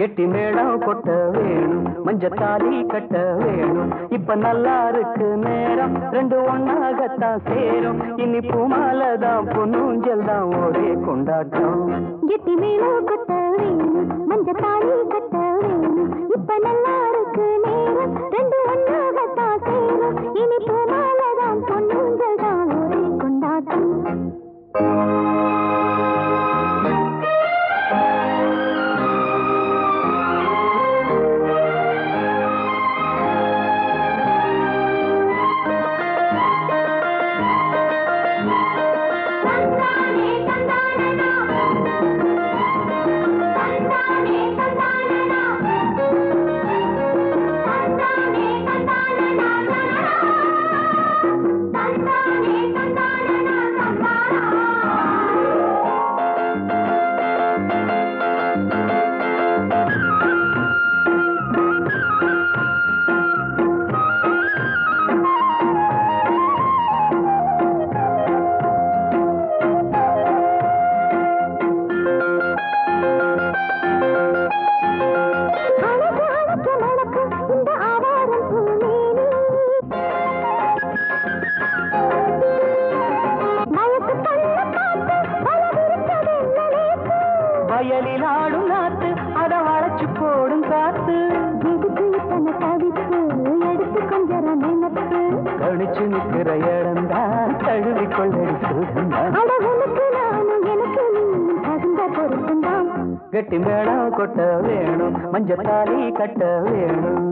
எட்டி மேளம் கொட்ட வேணும் மஞ்சத்தாலி கட்ட வேணும் இப்ப நல்லா இருக்கு நேரம் ரெண்டு ஒன்னாகத்தான் சேரும் இனி பூமாலதான் பொன்னூஞ்சல் தான் ஒரே கொண்டாட்டம் எட்டி மேளம் கொட்ட வேணும் மஞ்சத்தாலி கட்ட வேணும் இப்ப நல்லா இருக்கு நேரம் ரெண்டு ஒன்னாகத்தான் சேரும் இனி பூமாலதான் பொன்னூஞ்சல் தான் ஒரே கொண்டாட்டம் வயலில் ஆடும் நாத்து அத வளைச்சு போடும் காத்து தவிப்பு எடுத்து கொஞ்சம் நினைப்பு கழிச்சு நிற்கிற இடம்தான் தழுவி கொள்ளடி சுகந்தான் எனக்கு தகுந்த பொருத்தந்தான் கெட்டி மேளம் கொட்ட வேணும் மஞ்சத்தாலி கட்ட வேணும்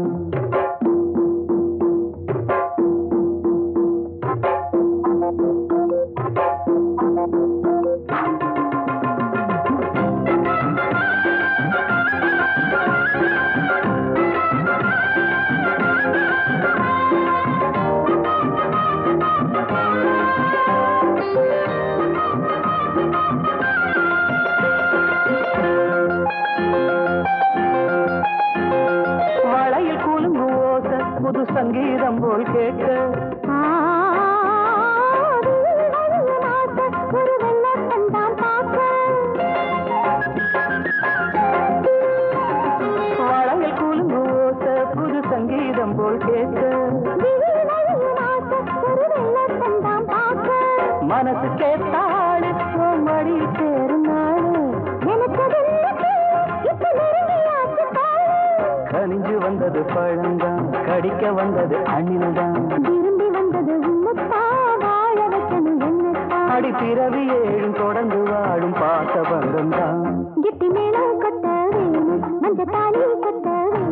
புது சங்கீதம் போல் கேட்க ஒரு வெள்ளத்தந்தான் பார்க்க வளையல் கூலுங்கு ஓசை புது சங்கீதம் போல் கேட்க ஒரு வெள்ளத்தந்தான் பார்க்க மனசு கேட்டாடு மடி சேரும் நாடு கனிஞ்சு வந்தது பழந்தான் கடிக்க வந்தது அணில்தான் விரும்பி வந்தது உன்னத்தா வாழ வைக்கணும் என்னத்தா அடி பிறவி ஏழும் தொடர்ந்து வாழும் பாசபந்தம் தான் கெட்டி மேளம் கட்ட வேணும் மஞ்சத்தாலி கட்ட வேணும்